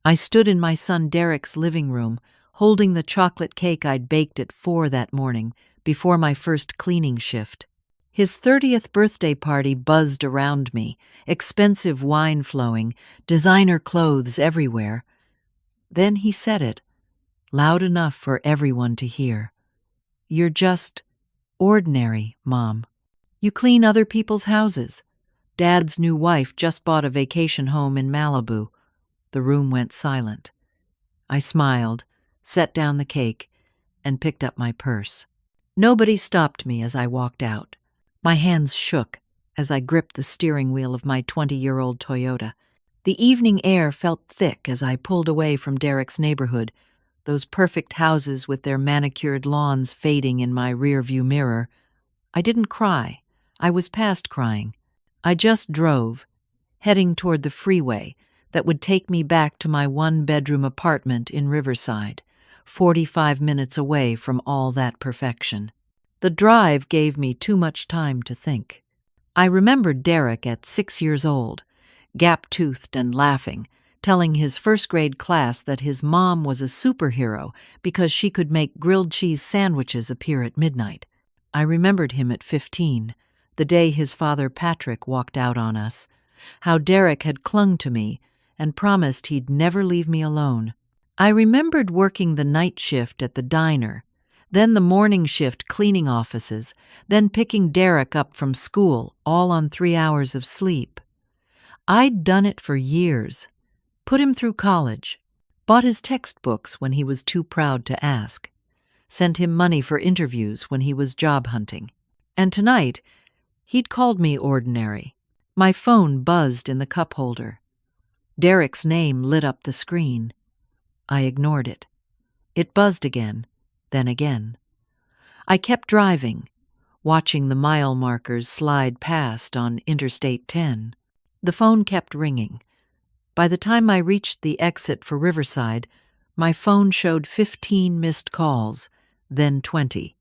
I stood in my son Derek's living room, holding the chocolate cake I'd baked at 4 that morning, before my first cleaning shift. His 30th birthday party buzzed around me, expensive wine flowing, designer clothes everywhere. Then he said it, loud enough for everyone to hear. "You're just ordinary, Mom. You clean other people's houses. Dad's new wife just bought a vacation home in Malibu." The room went silent. I smiled, set down the cake, and picked up my purse. Nobody stopped me as I walked out. My hands shook as I gripped the steering wheel of my 20-year-old Toyota. The evening air felt thick as I pulled away from Derek's neighborhood, those perfect houses with their manicured lawns fading in my rearview mirror. I didn't cry. I was past crying. I just drove, heading toward the freeway that would take me back to my one-bedroom apartment in Riverside, 45 minutes away from all that perfection. The drive gave me too much time to think. I remembered Derek at 6 years old, gap-toothed and laughing, telling his first-grade class that his mom was a superhero because she could make grilled cheese sandwiches appear at midnight. I remembered him at 15, the day his father Patrick walked out on us, how Derek had clung to me and promised he'd never leave me alone. I remembered working the night shift at the diner, then the morning shift cleaning offices, then picking Derek up from school, all on 3 hours of sleep. I'd done it for years, put him through college, bought his textbooks when he was too proud to ask, sent him money for interviews when he was job hunting. And tonight, he'd called me ordinary. My phone buzzed in the cup holder. Derek's name lit up the screen. I ignored it. It buzzed again, then again. I kept driving, watching the mile markers slide past on Interstate 10. The phone kept ringing. By the time I reached the exit for Riverside, my phone showed 15 missed calls, then 20,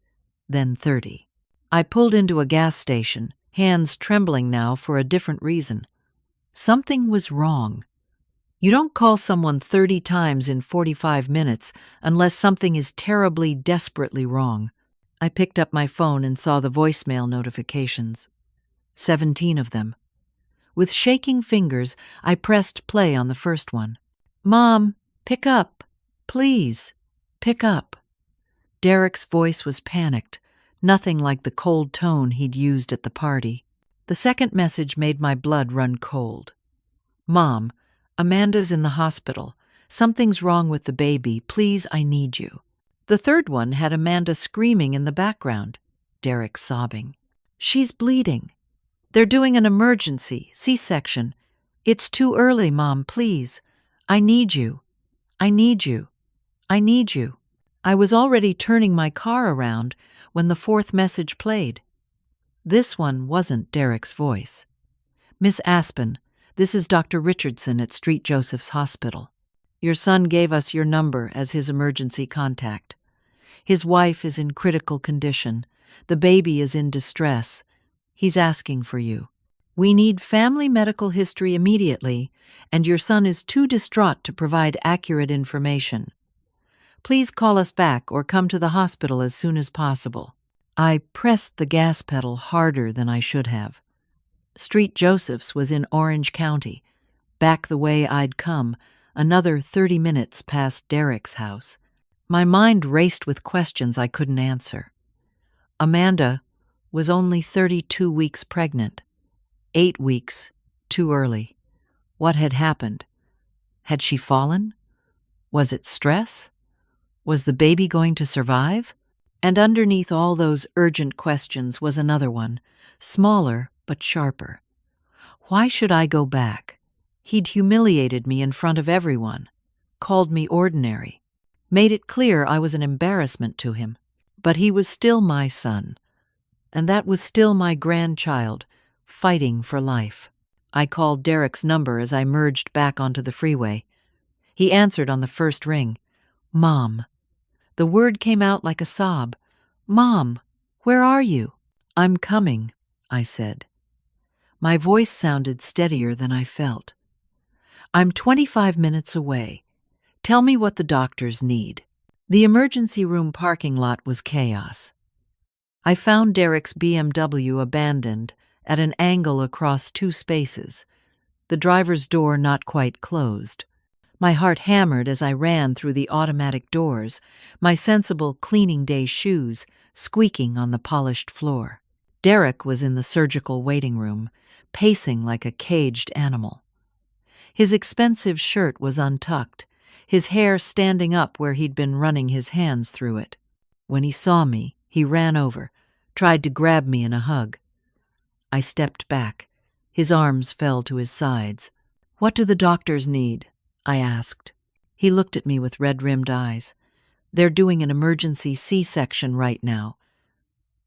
then 30. I pulled into a gas station, hands trembling now for a different reason. Something was wrong. You don't call someone 30 times in 45 minutes unless something is terribly, desperately wrong. I picked up my phone and saw the voicemail notifications. 17 of them. With shaking fingers, I pressed play on the first one. "Mom, pick up. Please, pick up." Derek's voice was panicked, nothing like the cold tone he'd used at the party. The second message made my blood run cold. "Mom, Amanda's in the hospital. Something's wrong with the baby. Please, I need you." The third one had Amanda screaming in the background, Derek sobbing. "She's bleeding. They're doing an emergency, C-section. It's too early, Mom, please. I need you. I need you. I need you." I was already turning my car around when the fourth message played. This one wasn't Derek's voice. "Miss Aspen, this is Dr. Richardson at St. Joseph's Hospital. Your son gave us your number as his emergency contact. His wife is in critical condition. The baby is in distress. He's asking for you. We need family medical history immediately, and your son is too distraught to provide accurate information. Please call us back or come to the hospital as soon as possible." I pressed the gas pedal harder than I should have. St. Joseph's was in Orange County, back the way I'd come, another 30 minutes past Derek's house. My mind raced with questions I couldn't answer. Amanda was only 32 weeks pregnant. 8 weeks too early. What had happened? Had she fallen? Was it stress? Was the baby going to survive? And underneath all those urgent questions was another one, smaller but sharper. Why should I go back? He'd humiliated me in front of everyone, called me ordinary, made it clear I was an embarrassment to him. But he was still my son, and that was still my grandchild, fighting for life. I called Derek's number as I merged back onto the freeway. He answered on the first ring. "Mom." The word came out like a sob. "Mom, where are you?" "I'm coming," I said. My voice sounded steadier than I felt. "I'm 25 minutes away. Tell me what the doctors need." The emergency room parking lot was chaos. I found Derek's BMW abandoned at an angle across two spaces, the driver's door not quite closed. My heart hammered as I ran through the automatic doors, my sensible cleaning day shoes squeaking on the polished floor. Derek was in the surgical waiting room, pacing like a caged animal. His expensive shirt was untucked, his hair standing up where he'd been running his hands through it. When he saw me, he ran over, tried to grab me in a hug. I stepped back. His arms fell to his sides. "What do the doctors need?" I asked. He looked at me with red-rimmed eyes. "They're doing an emergency C-section right now.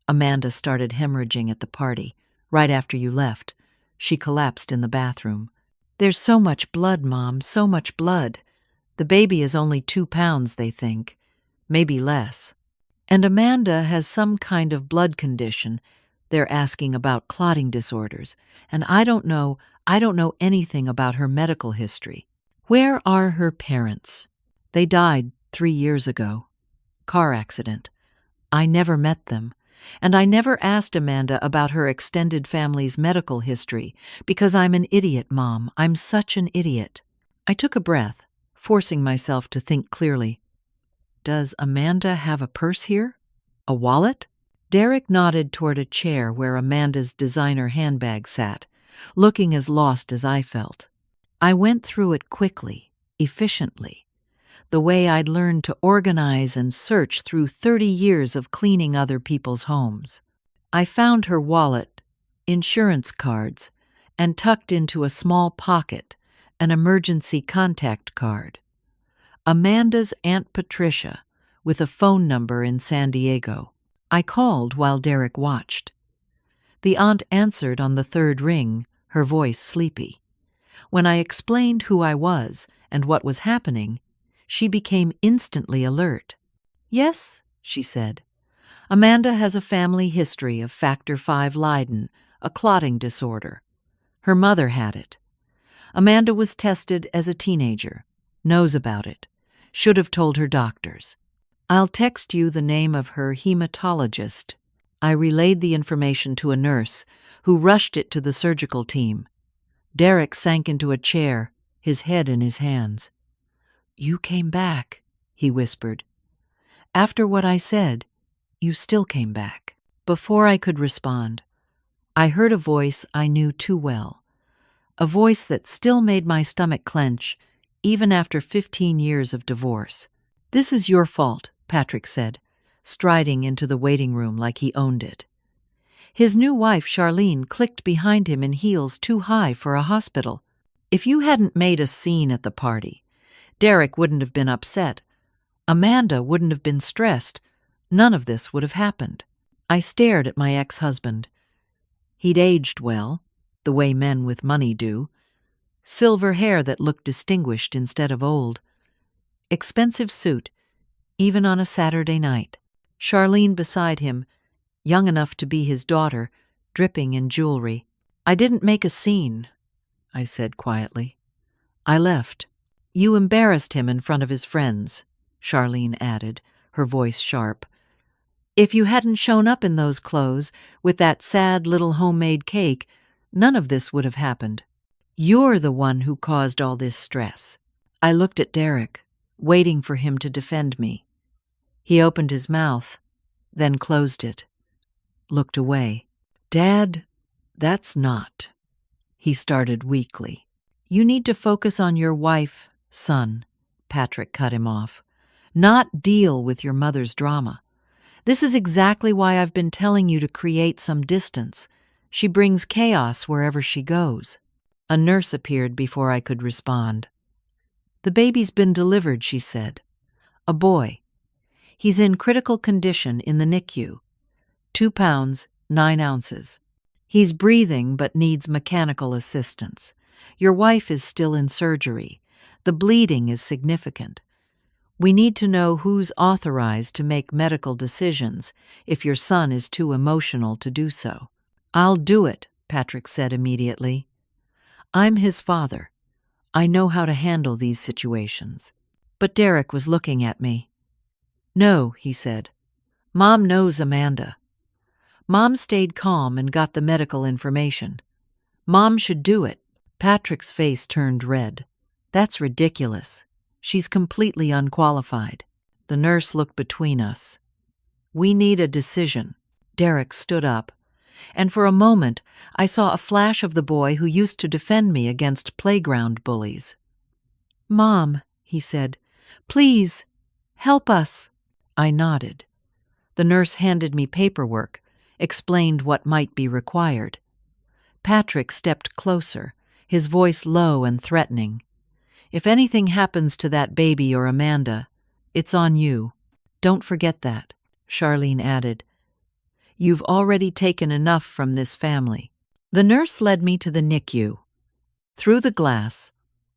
Amanda started hemorrhaging at the party, right after you left. She collapsed in the bathroom. There's so much blood, Mom, so much blood. The baby is only 2 pounds, they think. Maybe less. And Amanda has some kind of blood condition. They're asking about clotting disorders, and I don't know anything about her medical history. Where are her parents? They died 3 years ago. Car accident. I never met them, and I never asked Amanda about her extended family's medical history because I'm an idiot, Mom. I'm such an idiot." I took a breath, forcing myself to think clearly. Does Amanda have a purse here? A wallet? Derek nodded toward a chair where Amanda's designer handbag sat, looking as lost as I felt. I went through it quickly, efficiently, the way I'd learned to organize and search through 30 years of cleaning other people's homes. I found her wallet, insurance cards, and tucked into a small pocket, an emergency contact card. Amanda's Aunt Patricia, with a phone number in San Diego. I called while Derek watched. The aunt answered on the third ring, her voice sleepy. When I explained who I was and what was happening, she became instantly alert. "Yes," she said. "Amanda has a family history of Factor V Leiden, a clotting disorder. Her mother had it. Amanda was tested as a teenager, knows about it, should have told her doctors. I'll text you the name of her hematologist." I relayed the information to a nurse, who rushed it to the surgical team. Derek sank into a chair, his head in his hands. "You came back," he whispered. "After what I said, you still came back." Before I could respond, I heard a voice I knew too well, a voice that still made my stomach clench, even after 15 years of divorce. "This is your fault," Patrick said, striding into the waiting room like he owned it. His new wife, Charlene, clicked behind him in heels too high for a hospital. "If you hadn't made a scene at the party, Derek wouldn't have been upset. Amanda wouldn't have been stressed. None of this would have happened." I stared at my ex-husband. He'd aged well, the way men with money do. Silver hair that looked distinguished instead of old. Expensive suit, even on a Saturday night. Charlene beside him, young enough to be his daughter, dripping in jewelry. "I didn't make a scene," I said quietly. "I left." "You embarrassed him in front of his friends," Charlene added, her voice sharp. "If you hadn't shown up in those clothes, with that sad little homemade cake, none of this would have happened. You're the one who caused all this stress." I looked at Derek, waiting for him to defend me. He opened his mouth, then closed it, looked away. "Dad, that's not," he started weakly. "You need to focus on your wife, son," Patrick cut him off. "Not deal with your mother's drama. This is exactly why I've been telling you to create some distance. She brings chaos wherever she goes." A nurse appeared before I could respond. "The baby's been delivered," she said. "A boy. He's in critical condition in the NICU. 2 pounds, 9 ounces. He's breathing but needs mechanical assistance. Your wife is still in surgery. The bleeding is significant. We need to know who's authorized to make medical decisions if your son is too emotional to do so." "I'll do it," Patrick said immediately. "I'm his father. I know how to handle these situations." But Derek was looking at me. "No," he said. "Mom knows Amanda. Mom stayed calm and got the medical information. Mom should do it." Patrick's face turned red. "That's ridiculous. She's completely unqualified." The nurse looked between us. "We need a decision." Derek stood up, and for a moment I saw a flash of the boy who used to defend me against playground bullies. "Mom," he said, "please, help us." I nodded. The nurse handed me paperwork, explained what might be required. Patrick stepped closer, his voice low and threatening. "If anything happens to that baby or Amanda, it's on you. Don't forget that," Charlene added. "You've already taken enough from this family." The nurse led me to the NICU. Through the glass,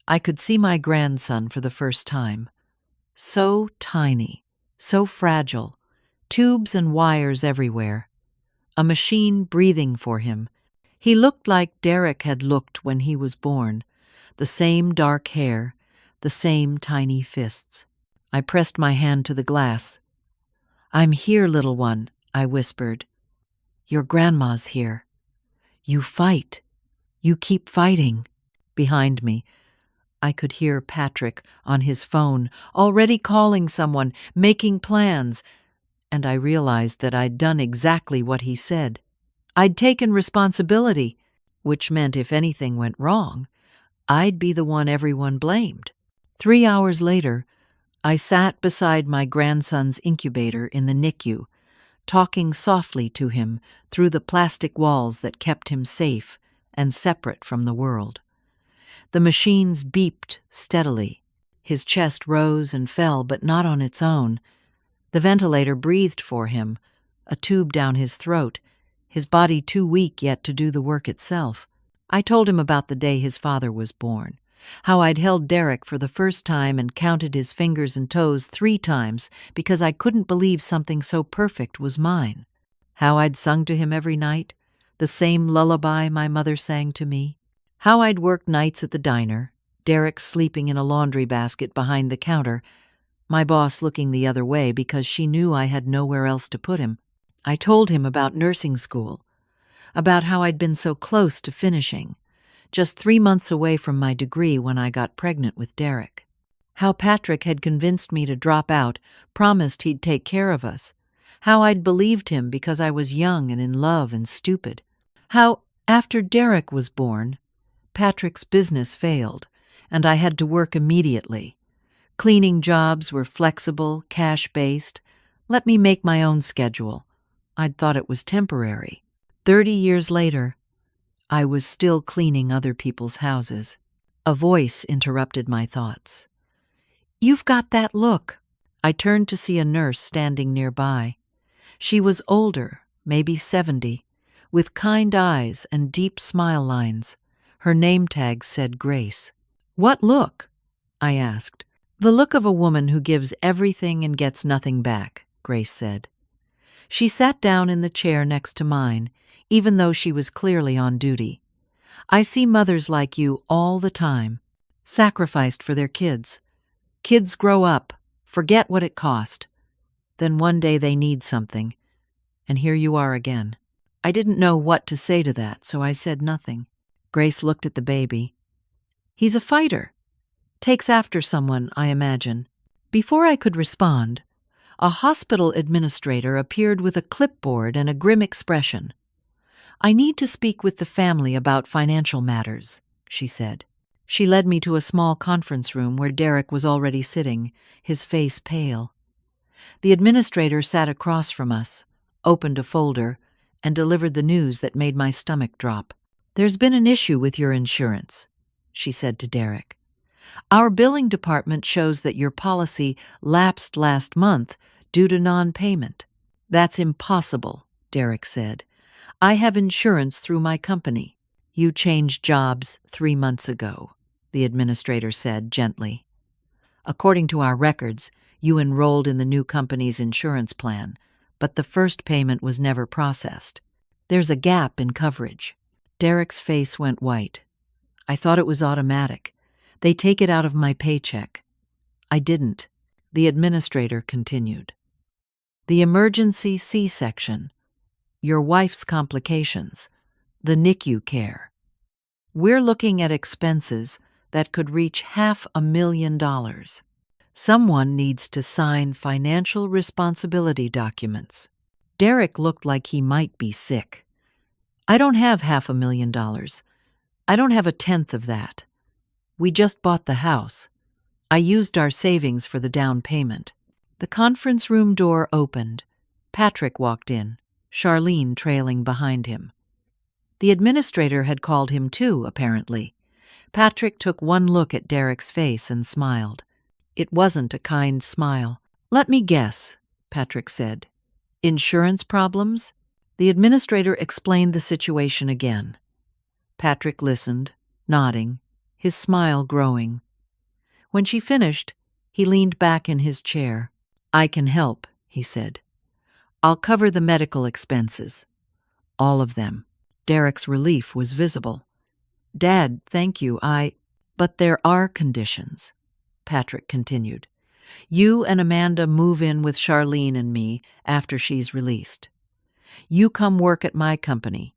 I could see my grandson for the first time. So tiny, so fragile, tubes and wires everywhere. A machine breathing for him. He looked like Derek had looked when he was born. The same dark hair, the same tiny fists. I pressed my hand to the glass. "I'm here, little one," I whispered. "Your grandma's here. You fight. You keep fighting." Behind me, I could hear Patrick on his phone, already calling someone, making plans, and I realized that I'd done exactly what he said. I'd taken responsibility, which meant if anything went wrong, I'd be the one everyone blamed. 3 hours later, I sat beside my grandson's incubator in the NICU, talking softly to him through the plastic walls that kept him safe and separate from the world. The machines beeped steadily. His chest rose and fell, but not on its own. The ventilator breathed for him, a tube down his throat, his body too weak yet to do the work itself. I told him about the day his father was born, how I'd held Derek for the first time and counted his fingers and toes 3 times because I couldn't believe something so perfect was mine, how I'd sung to him every night, the same lullaby my mother sang to me, how I'd worked nights at the diner, Derek sleeping in a laundry basket behind the counter, my boss looking the other way because she knew I had nowhere else to put him. I told him about nursing school, about how I'd been so close to finishing, just 3 months away from my degree when I got pregnant with Derek. How Patrick had convinced me to drop out, promised he'd take care of us. How I'd believed him because I was young and in love and stupid. How, after Derek was born, Patrick's business failed, and I had to work immediately. Cleaning jobs were flexible, cash-based. Let me make my own schedule. I'd thought it was temporary. 30 years later, I was still cleaning other people's houses. A voice interrupted my thoughts. "You've got that look." I turned to see a nurse standing nearby. She was older, maybe 70, with kind eyes and deep smile lines. Her name tag said Grace. "What look?" I asked. "The look of a woman who gives everything and gets nothing back," Grace said. She sat down in the chair next to mine, even though she was clearly on duty. "I see mothers like you all the time, sacrificed for their kids. Kids grow up, forget what it cost. Then one day they need something, and here you are again." I didn't know what to say to that, so I said nothing. Grace looked at the baby. "He's a fighter. Takes after someone, I imagine." Before I could respond, a hospital administrator appeared with a clipboard and a grim expression. "I need to speak with the family about financial matters," she said. She led me to a small conference room where Derek was already sitting, his face pale. The administrator sat across from us, opened a folder, and delivered the news that made my stomach drop. "There's been an issue with your insurance," she said to Derek. "Our billing department shows that your policy lapsed last month due to non-payment." "That's impossible," Derek said. "I have insurance through my company." "You changed jobs 3 months ago," the administrator said gently. "According to our records, you enrolled in the new company's insurance plan, but the first payment was never processed. There's a gap in coverage." Derek's face went white. "I thought it was automatic. They take it out of my paycheck." I didn't. The administrator continued. The emergency C-section, your wife's complications, the NICU care. We're looking at expenses that could reach $500,000. Someone needs to sign financial responsibility documents. Derek looked like he might be sick. I don't have $500,000. I don't have a tenth of that. We just bought the house. I used our savings for the down payment. The conference room door opened. Patrick walked in, Charlene trailing behind him. The administrator had called him too, apparently. Patrick took one look at Derek's face and smiled. It wasn't a kind smile. "Let me guess," Patrick said. "Insurance problems?" The administrator explained the situation again. Patrick listened, nodding, his smile growing. When she finished, he leaned back in his chair. "I can help," he said. "I'll cover the medical expenses. All of them." Derek's relief was visible. "Dad, thank you, But there are conditions," Patrick continued. "You and Amanda move in with Charlene and me after she's released. You come work at my company,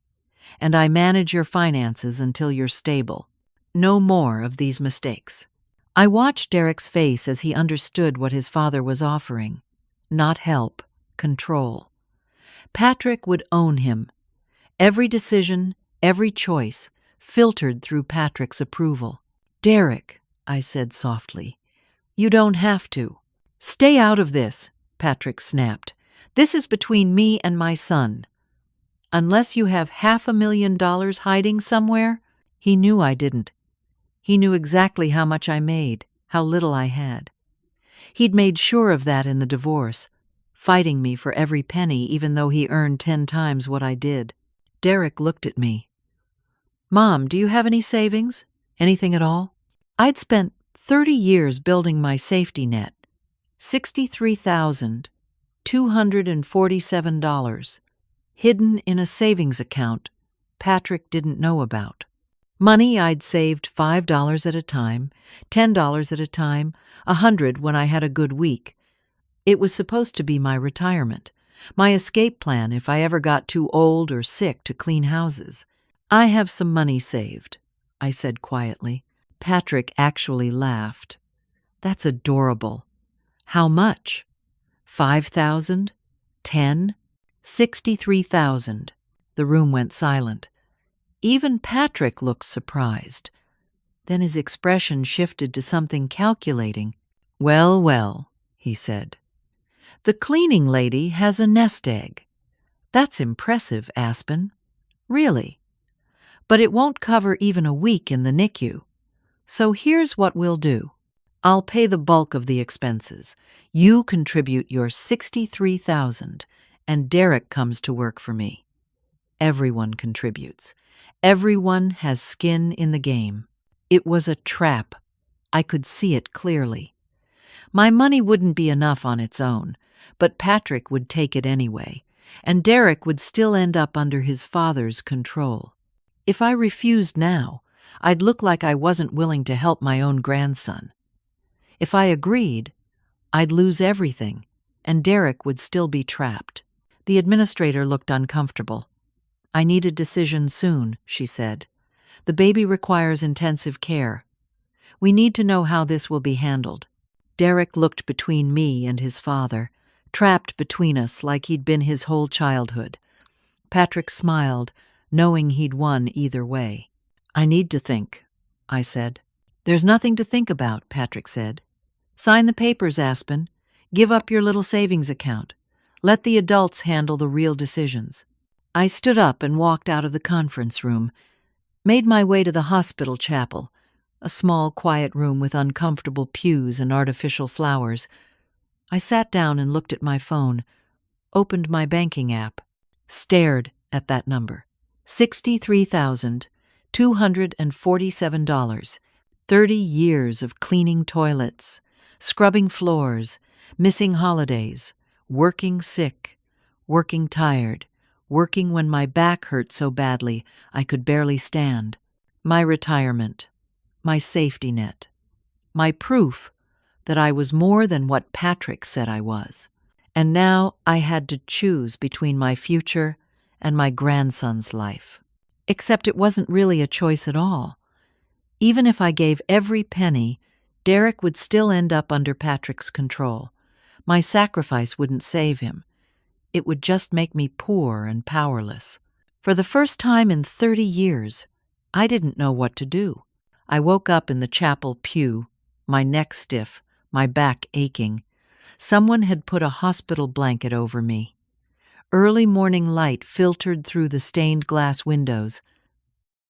and I manage your finances until you're stable. No more of these mistakes." I watched Derek's face as he understood what his father was offering. Not help, control. Patrick would own him. Every decision, every choice, filtered through Patrick's approval. "Derek," I said softly, "you don't have to." "Stay out of this," Patrick snapped. "This is between me and my son. Unless you have $500,000 hiding somewhere." He knew I didn't. He knew exactly how much I made, how little I had. He'd made sure of that in the divorce, fighting me for every penny even though he earned 10 times what I did. Derek looked at me. "Mom, do you have any savings? Anything at all?" I'd spent 30 years building my safety net. $63,247, hidden in a savings account Patrick didn't know about. Money I'd saved $5 at a time, $10 at a time, $100 when I had a good week. It was supposed to be my retirement, my escape plan if I ever got too old or sick to clean houses. "I have some money saved," I said quietly. Patrick actually laughed. "That's adorable. How much? 5,000? 10? 63,000. The room went silent. Even Patrick looked surprised. Then his expression shifted to something calculating. "Well, well," he said. "The cleaning lady has a nest egg. That's impressive, Aspen. Really. But it won't cover even a week in the NICU. So here's what we'll do. I'll pay the bulk of the expenses. You contribute your 63,000, and Derek comes to work for me. Everyone contributes. Everyone has skin in the game." It was a trap. I could see it clearly. My money wouldn't be enough on its own, but Patrick would take it anyway, and Derek would still end up under his father's control. If I refused now, I'd look like I wasn't willing to help my own grandson. If I agreed, I'd lose everything, and Derek would still be trapped. The administrator looked uncomfortable. "I need a decision soon," she said. "The baby requires intensive care. We need to know how this will be handled." Derek looked between me and his father, trapped between us like he'd been his whole childhood. Patrick smiled, knowing he'd won either way. "I need to think," I said. "There's nothing to think about," Patrick said. "Sign the papers, Aspen. Give up your little savings account. Let the adults handle the real decisions." I stood up and walked out of the conference room, made my way to the hospital chapel, a small, quiet room with uncomfortable pews and artificial flowers. I sat down and looked at my phone, opened my banking app, stared at that number. $63,247, 30 years of cleaning toilets, scrubbing floors, missing holidays, working sick, working tired, working when my back hurt so badly I could barely stand. My retirement, my safety net, my proof that I was more than what Patrick said I was. And now I had to choose between my future and my grandson's life. Except it wasn't really a choice at all. Even if I gave every penny, Derek would still end up under Patrick's control. My sacrifice wouldn't save him. It would just make me poor and powerless. For the first time in 30 years, I didn't know what to do. I woke up in the chapel pew, my neck stiff, my back aching. Someone had put a hospital blanket over me. Early morning light filtered through the stained glass windows.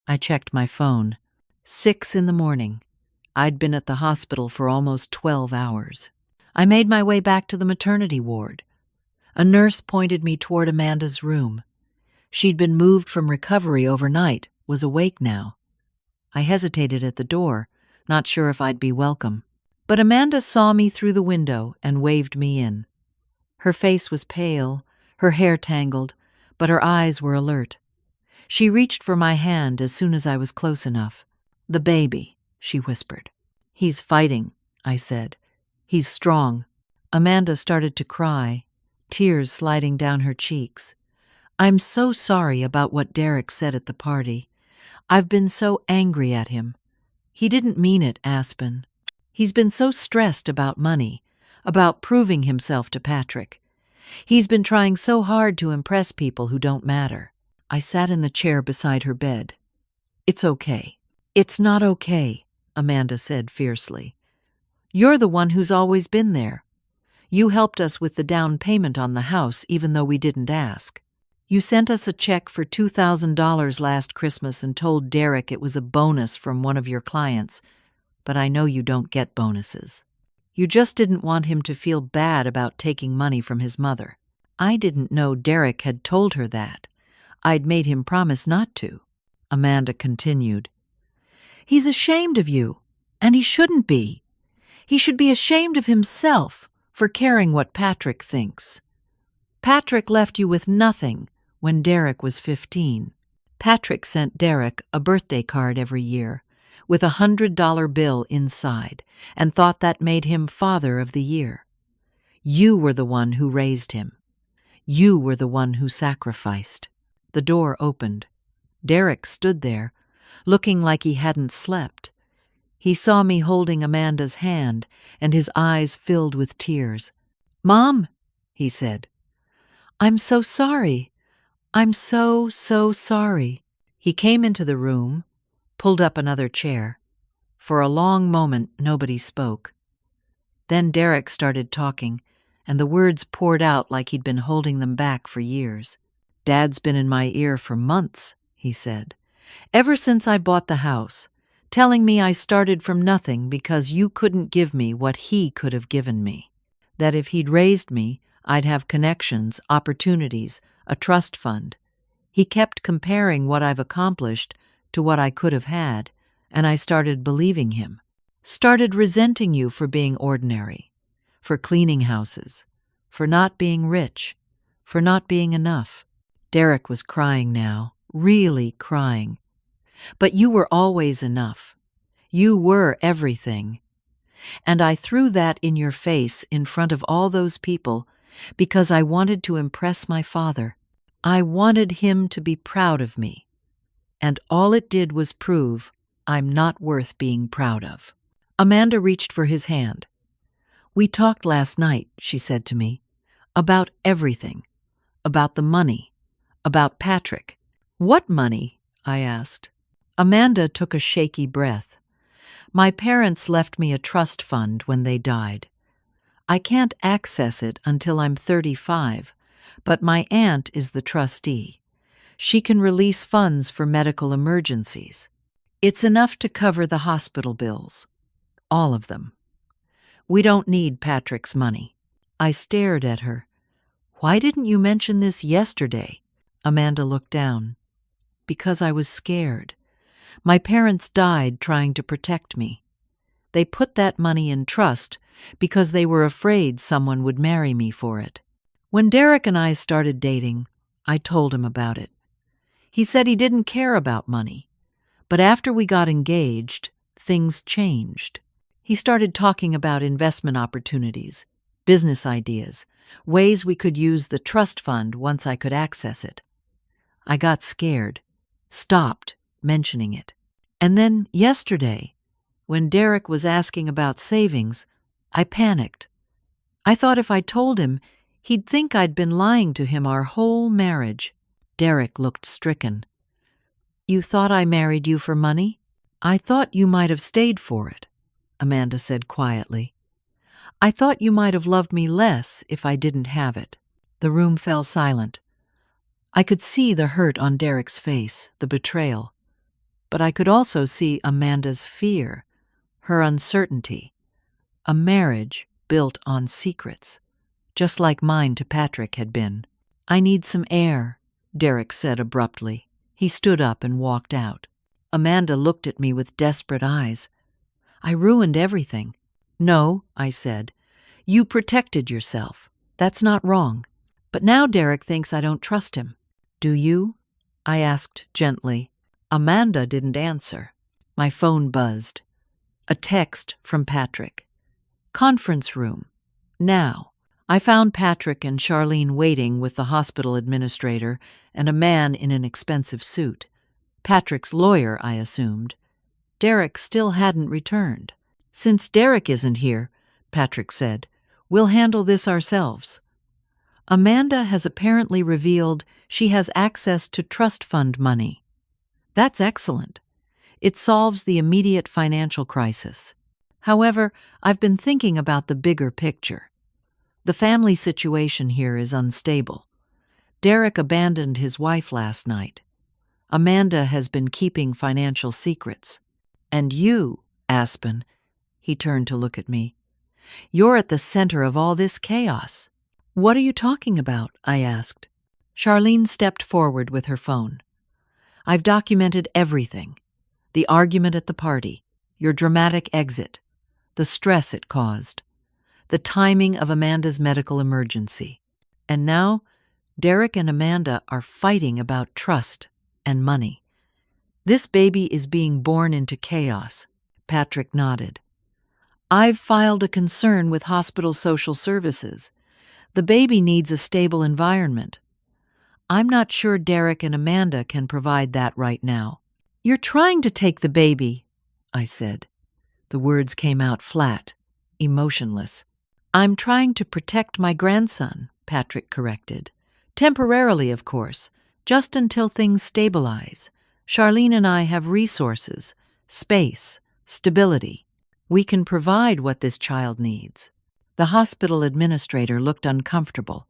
I checked my phone. 6 in the morning. I'd been at the hospital for almost 12 hours. I made my way back to the maternity ward. A nurse pointed me toward Amanda's room. She'd been moved from recovery overnight, was awake now. I hesitated at the door, not sure if I'd be welcome. But Amanda saw me through the window and waved me in. Her face was pale, her hair tangled, but her eyes were alert. She reached for my hand as soon as I was close enough. "The baby," she whispered. "He's fighting," I said. "He's strong." Amanda started to cry, tears sliding down her cheeks. "I'm so sorry about what Derek said at the party. I've been so angry at him. He didn't mean it, Aspen. He's been so stressed about money, about proving himself to Patrick. He's been trying so hard to impress people who don't matter." I sat in the chair beside her bed. "It's okay." "It's not okay," Amanda said fiercely. "You're the one who's always been there. You helped us with the down payment on the house even though we didn't ask. You sent us a check for $2,000 last Christmas and told Derek it was a bonus from one of your clients, but I know you don't get bonuses. You just didn't want him to feel bad about taking money from his mother. I didn't know Derek had told her that. I'd made him promise not to." Amanda continued. "He's ashamed of you, and he shouldn't be. He should be ashamed of himself for caring what Patrick thinks. Patrick left you with nothing when Derek was 15. Patrick sent Derek a birthday card every year with a $100 bill inside and thought that made him Father of the Year. You were the one who raised him. You were the one who sacrificed." The door opened. Derek stood there, looking like he hadn't slept. He saw me holding Amanda's hand, and his eyes filled with tears. "Mom," he said, "I'm so sorry. I'm so sorry." He came into the room, pulled up another chair. For a long moment, nobody spoke. Then Derek started talking, and the words poured out like he'd been holding them back for years. "Dad's been in my ear for months," he said. "Ever since I bought the house, telling me I started from nothing because you couldn't give me what he could have given me. That if he'd raised me, I'd have connections, opportunities, a trust fund. He kept comparing what I've accomplished to what I could have had, and I started believing him. Started resenting you for being ordinary, for cleaning houses, for not being rich, for not being enough." Derek was crying now, really crying. "But you were always enough. You were everything. And I threw that in your face in front of all those people because I wanted to impress my father. I wanted him to be proud of me. And all it did was prove I'm not worth being proud of." Amanda reached for his hand. "We talked last night," she said to me, "about everything. About the money. About Patrick." "What money?" I asked. Amanda took a shaky breath. "My parents left me a trust fund when they died. I can't access it until I'm 35, but my aunt is the trustee. She can release funds for medical emergencies. It's enough to cover the hospital bills. All of them. We don't need Patrick's money." I stared at her. "Why didn't you mention this yesterday?" Amanda looked down. "Because I was scared. My parents died trying to protect me. They put that money in trust because they were afraid someone would marry me for it. When Derek and I started dating, I told him about it. He said he didn't care about money. But after we got engaged, things changed. He started talking about investment opportunities, business ideas, ways we could use the trust fund once I could access it. I got scared, stopped mentioning it. And then yesterday, when Derek was asking about savings, I panicked. I thought if I told him, he'd think I'd been lying to him our whole marriage. Derek looked stricken. "You thought I married you for money?" "I thought you might have stayed for it," Amanda said quietly. "I thought you might have loved me less if I didn't have it." The room fell silent. I could see the hurt on Derek's face, the betrayal. But I could also see Amanda's fear, her uncertainty. A marriage built on secrets, just like mine to Patrick had been. "I need some air," Derek said abruptly. He stood up and walked out. Amanda looked at me with desperate eyes. "I ruined everything." "No," I said. "You protected yourself. That's not wrong. But now Derek thinks I don't trust him." "Do you?" I asked gently. Amanda didn't answer. My phone buzzed. A text from Patrick. "Conference room. Now." I found Patrick and Charlene waiting with the hospital administrator and a man in an expensive suit. Patrick's lawyer, I assumed. Derek still hadn't returned. "Since Derek isn't here," Patrick said, "we'll handle this ourselves. Amanda has apparently revealed she has access to trust fund money. That's excellent. It solves the immediate financial crisis. However, I've been thinking about the bigger picture. The family situation here is unstable. Derek abandoned his wife last night. Amanda has been keeping financial secrets. And you, Aspen," he turned to look at me, "you're at the center of all this chaos." "What are you talking about?" I asked. Charlene stepped forward with her phone. "I've documented everything. The argument at the party, your dramatic exit, the stress it caused, the timing of Amanda's medical emergency. And now, Derek and Amanda are fighting about trust and money. This baby is being born into chaos." Patrick nodded. "I've filed a concern with hospital social services. The baby needs a stable environment. I'm not sure Derek and Amanda can provide that right now." "You're trying to take the baby," I said. The words came out flat, emotionless. "I'm trying to protect my grandson," Patrick corrected. "Temporarily, of course, just until things stabilize. Charlene and I have resources, space, stability. We can provide what this child needs." The hospital administrator looked uncomfortable.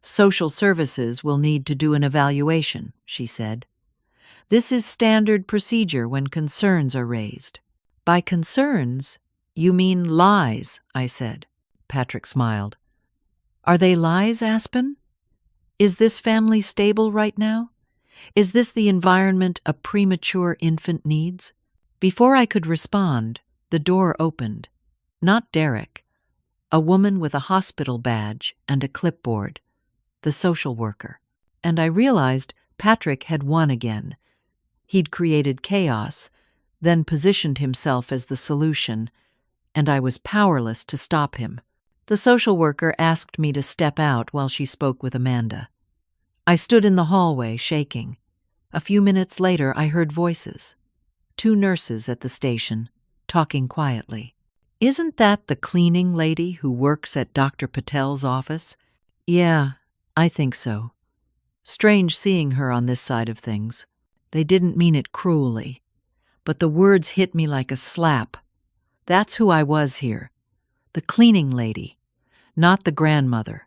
"Social services will need to do an evaluation," she said. "This is standard procedure when concerns are raised." "By concerns, you mean lies," I said. Patrick smiled. "Are they lies, Aspen? Is this family stable right now? Is this the environment a premature infant needs?" Before I could respond, the door opened. Not Derek. A woman with a hospital badge and a clipboard. The social worker. And I realized Patrick had won again. He'd created chaos, then positioned himself as the solution, and I was powerless to stop him. The social worker asked me to step out while she spoke with Amanda. I stood in the hallway, shaking. A few minutes later, I heard voices. 2 nurses at the station, talking quietly. "Isn't that the cleaning lady who works at Dr. Patel's office?" "Yeah, I think so. Strange seeing her on this side of things." They didn't mean it cruelly, but the words hit me like a slap. That's who I was here. The cleaning lady, not the grandmother,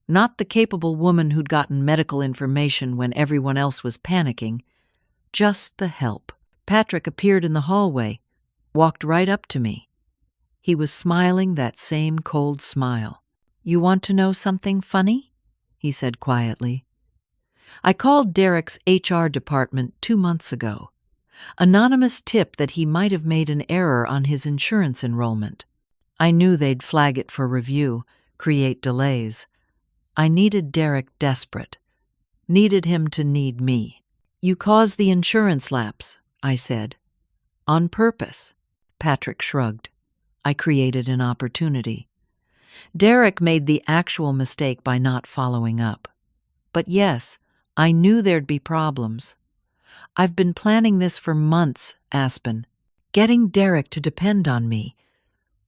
not the capable woman who'd gotten medical information when everyone else was panicking, just the help. Patrick appeared in the hallway, walked right up to me. He was smiling that same cold smile. "You want to know something funny?" he said quietly. "I called Derek's HR department 2 months ago. Anonymous tip that he might have made an error on his insurance enrollment. I knew they'd flag it for review, create delays. I needed Derek desperate. Needed him to need me. You caused the insurance lapse," I said. "On purpose." Patrick shrugged. I created an opportunity. Derek made the actual mistake by not following up. But yes, I knew there'd be problems. I've been planning this for months, Aspen. Getting Derek to depend on me,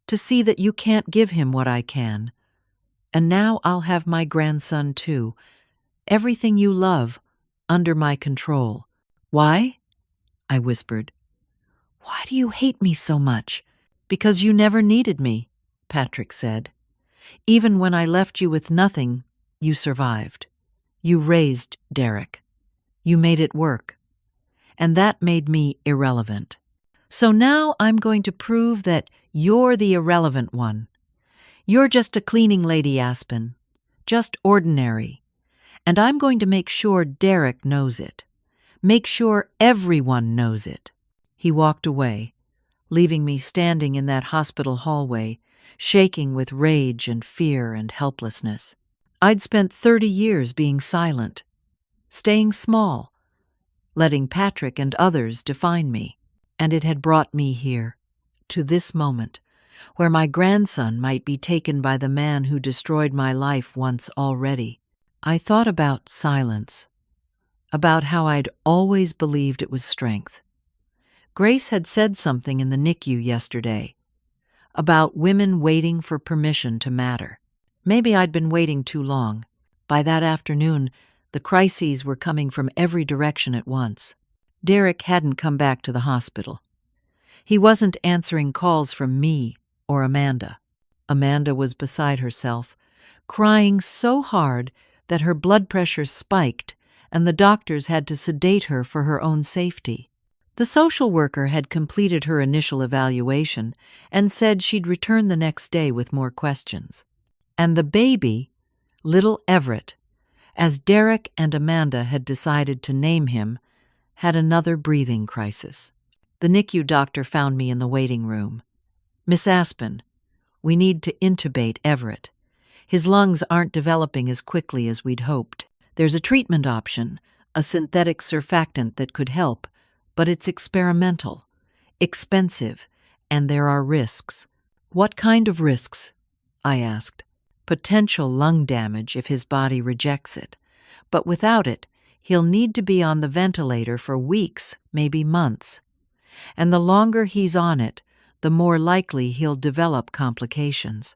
to see that you can't give him what I can. And now I'll have my grandson too. Everything you love, under my control. Why? I whispered. Why do you hate me so much? Because you never needed me, Patrick said. Even when I left you with nothing, you survived. You raised Derek. You made it work. And that made me irrelevant. So now I'm going to prove that you're the irrelevant one. You're just a cleaning lady, Aspen. Just ordinary. And I'm going to make sure Derek knows it. Make sure everyone knows it. He walked away, leaving me standing in that hospital hallway, shaking with rage and fear and helplessness. I'd spent 30 years being silent, staying small, letting Patrick and others define me. And it had brought me here, to this moment, where my grandson might be taken by the man who destroyed my life once already. I thought about silence, about how I'd always believed it was strength. Grace had said something in the NICU yesterday about women waiting for permission to matter. Maybe I'd been waiting too long. By that afternoon, the crises were coming from every direction at once. Derek hadn't come back to the hospital. He wasn't answering calls from me or Amanda. Amanda was beside herself, crying so hard that her blood pressure spiked and the doctors had to sedate her for her own safety. The social worker had completed her initial evaluation and said she'd return the next day with more questions. And the baby, little Everett, as Derek and Amanda had decided to name him, had another breathing crisis. The NICU doctor found me in the waiting room. Miss Aspen, we need to intubate Everett. His lungs aren't developing as quickly as we'd hoped. There's a treatment option, a synthetic surfactant that could help, but it's experimental, expensive, and there are risks. What kind of risks? I asked. Potential lung damage if his body rejects it. But without it, he'll need to be on the ventilator for weeks, maybe months. And the longer he's on it, the more likely he'll develop complications.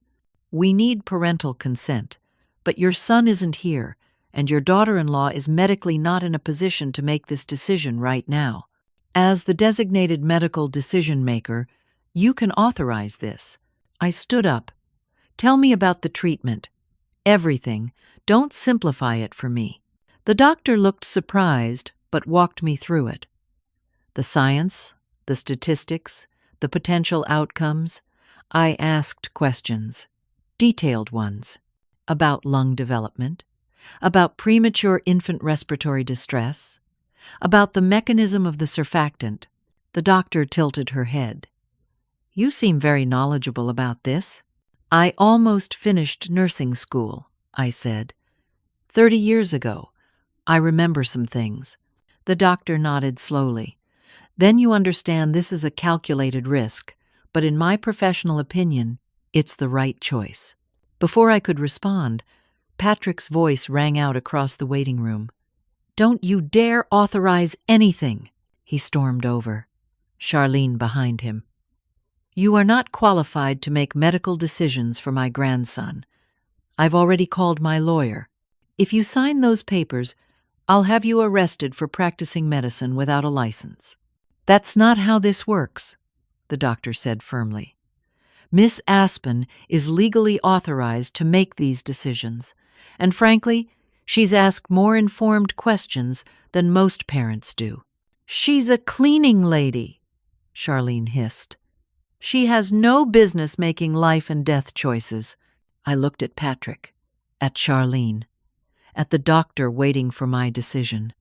We need parental consent, but your son isn't here, and your daughter-in-law is medically not in a position to make this decision right now. As the designated medical decision-maker, you can authorize this. I stood up. Tell me about the treatment. Everything. Don't simplify it for me. The doctor looked surprised, but walked me through it. The science, the statistics, the potential outcomes. I asked questions, detailed ones, about lung development, about premature infant respiratory distress, about the mechanism of the surfactant. The doctor tilted her head. You seem very knowledgeable about this. I almost finished nursing school, I said. 30 years ago. I remember some things. The doctor nodded slowly. Then you understand this is a calculated risk, but in my professional opinion, it's the right choice. Before I could respond, Patrick's voice rang out across the waiting room. Don't you dare authorize anything, he stormed over, Charlene behind him. You are not qualified to make medical decisions for my grandson. I've already called my lawyer. If you sign those papers, I'll have you arrested for practicing medicine without a license. That's not how this works, the doctor said firmly. Miss Aspen is legally authorized to make these decisions, and frankly, she's asked more informed questions than most parents do. She's a cleaning lady, Charlene hissed. She has no business making life and death choices. I looked at Patrick, at Charlene, at the doctor waiting for my decision,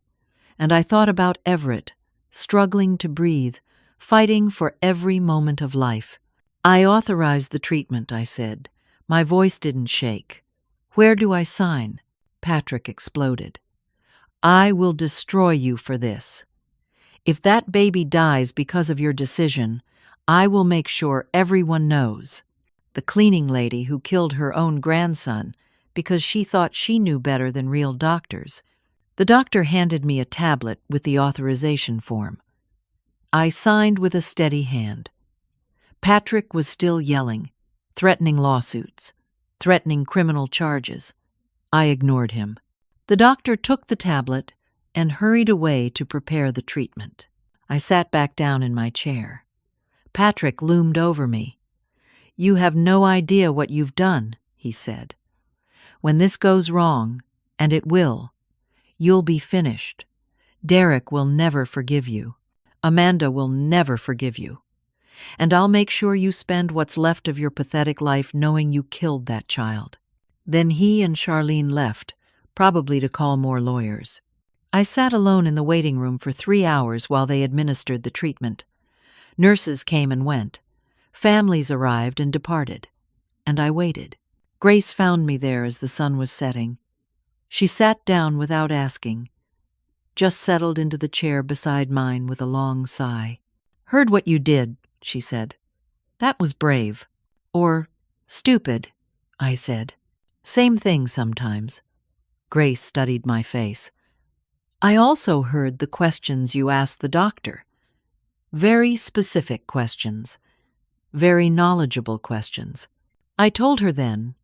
and I thought about Everett, struggling to breathe, fighting for every moment of life. I authorized the treatment, I said. My voice didn't shake. Where do I sign? Patrick exploded. I will destroy you for this. If that baby dies because of your decision, I will make sure everyone knows. The cleaning lady who killed her own grandson because she thought she knew better than real doctors. The doctor handed me a tablet with the authorization form. I signed with a steady hand. Patrick was still yelling, threatening lawsuits, threatening criminal charges. I ignored him. The doctor took the tablet and hurried away to prepare the treatment. I sat back down in my chair. Patrick loomed over me. "You have no idea what you've done," he said. "When this goes wrong, and it will, you'll be finished. Derek will never forgive you. Amanda will never forgive you. And I'll make sure you spend what's left of your pathetic life knowing you killed that child." Then he and Charlene left, probably to call more lawyers. I sat alone in the waiting room for 3 hours while they administered the treatment. Nurses came and went. Families arrived and departed. And I waited. Grace found me there as the sun was setting. She sat down without asking, just settled into the chair beside mine with a long sigh. "Heard what you did," she said. "That was brave." Or stupid, I said. "Same thing sometimes." Grace studied my face. "I also heard the questions you asked the doctor. Very specific questions. Very knowledgeable questions." I told her then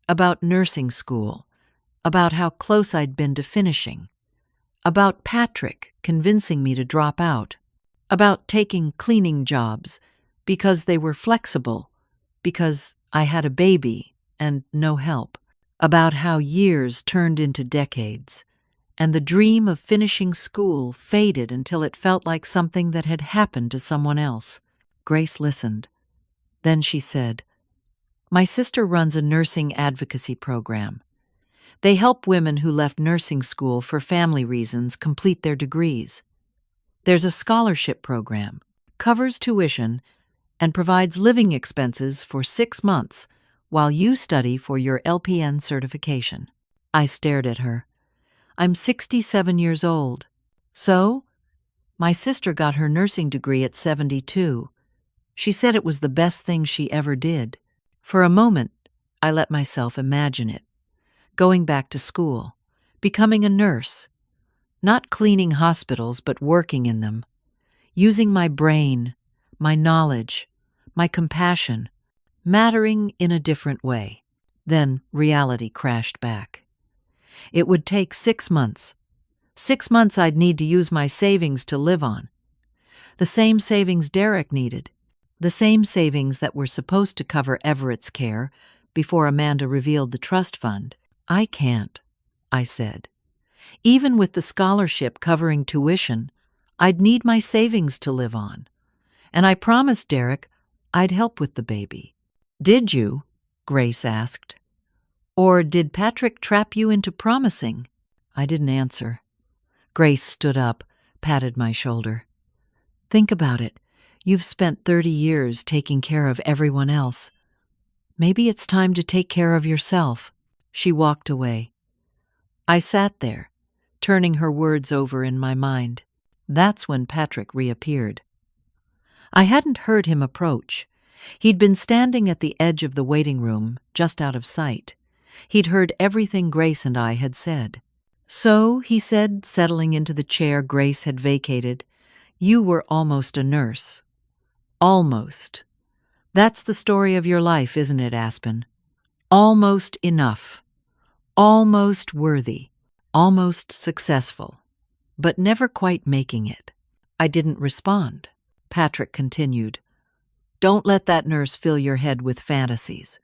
about nursing school, about how close I'd been to finishing, about Patrick convincing me to drop out, about taking cleaning jobs because they were flexible, because I had a baby and no help, about how years turned into decades, and the dream of finishing school faded until it felt like something that had happened to someone else. Grace listened. Then she said, "My sister runs a nursing advocacy program. They help women who left nursing school for family reasons complete their degrees. There's a scholarship program, covers tuition, and provides living expenses for 6 months while you study for your LPN certification." I stared at her. "I'm 67 years old. So? My sister got her nursing degree at 72. She said it was the best thing she ever did." For a moment, I let myself imagine it. Going back to school, becoming a nurse, not cleaning hospitals but working in them, using my brain, my knowledge, my compassion, mattering in a different way. Then reality crashed back. It would take 6 months. 6 months I'd need to use my savings to live on. The same savings Derek needed. The same savings that were supposed to cover Everett's care before Amanda revealed the trust fund. "I can't," I said. "Even with the scholarship covering tuition, I'd need my savings to live on. And I promised Derek I'd help with the baby." "Did you?" Grace asked. "Or did Patrick trap you into promising?" I didn't answer. Grace stood up, patted my shoulder. "Think about it. You've spent 30 years taking care of everyone else. Maybe it's time to take care of yourself." She walked away. I sat there, turning her words over in my mind. That's when Patrick reappeared. I hadn't heard him approach. He'd been standing at the edge of the waiting room, just out of sight. He'd heard everything Grace and I had said. "So," he said, settling into the chair Grace had vacated, "you were almost a nurse." Almost. That's the story of your life, isn't it, Aspen? Almost enough. Almost worthy. Almost successful. But never quite making it. I didn't respond. Patrick continued. "Don't let that nurse fill your head with fantasies.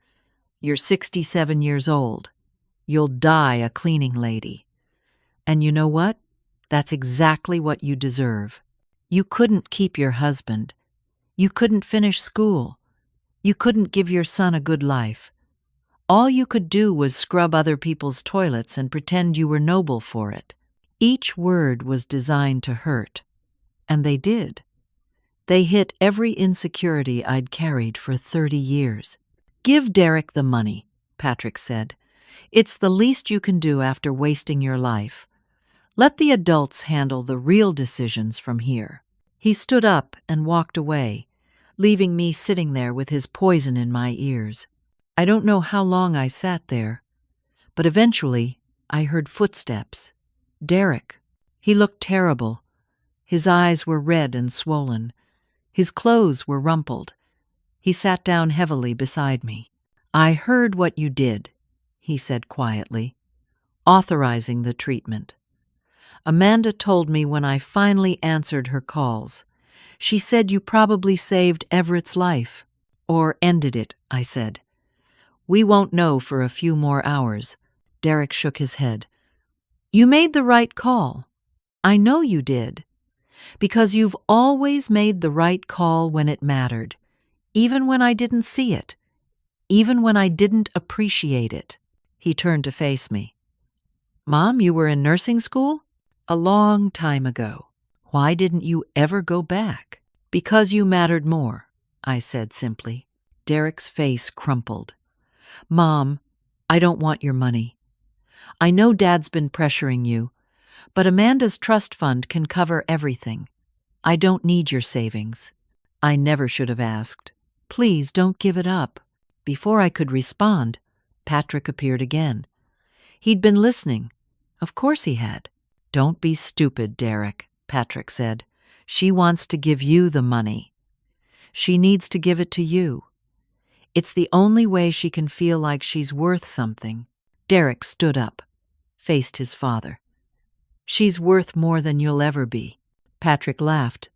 You're 67 years old. You'll die a cleaning lady. And you know what? That's exactly what you deserve. You couldn't keep your husband. You couldn't finish school. You couldn't give your son a good life. All you could do was scrub other people's toilets and pretend you were noble for it." Each word was designed to hurt. And they did. They hit every insecurity I'd carried for 30 years. "Give Derek the money," Patrick said. "It's the least you can do after wasting your life. Let the adults handle the real decisions from here." He stood up and walked away, leaving me sitting there with his poison in my ears. I don't know how long I sat there, but eventually I heard footsteps. Derek. He looked terrible. His eyes were red and swollen. His clothes were rumpled. He sat down heavily beside me. "I heard what you did," he said quietly, authorizing the treatment. "Amanda told me when I finally answered her calls. She said you probably saved Everett's life." "Or ended it," I said. "We won't know for a few more hours." Derek shook his head. "You made the right call. I know you did. Because you've always made the right call when it mattered, even when I didn't see it, even when I didn't appreciate it." He turned to face me. "Mom, you were in nursing school?" "A long time ago." "Why didn't you ever go back?" "Because you mattered more," I said simply. Derek's face crumpled. "Mom, I don't want your money. I know Dad's been pressuring you, but Amanda's trust fund can cover everything. I don't need your savings." I never should have asked. "Please don't give it up." Before I could respond, Patrick appeared again. He'd been listening. Of course he had. "Don't be stupid, Derek," Patrick said. "She wants to give you the money. She needs to give it to you. It's the only way she can feel like she's worth something." Derek stood up, faced his father. "She's worth more than you'll ever be." Patrick laughed.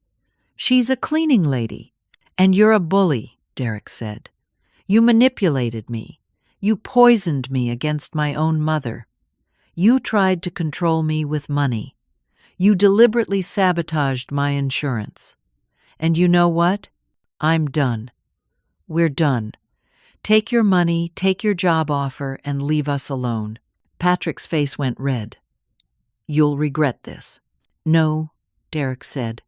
"She's a cleaning lady." "And you're a bully," Derek said. "You manipulated me. You poisoned me against my own mother. You tried to control me with money. You deliberately sabotaged my insurance. And you know what? I'm done. We're done. Take your money, take your job offer, and leave us alone." Patrick's face went red. "You'll regret this." "No," Derek said.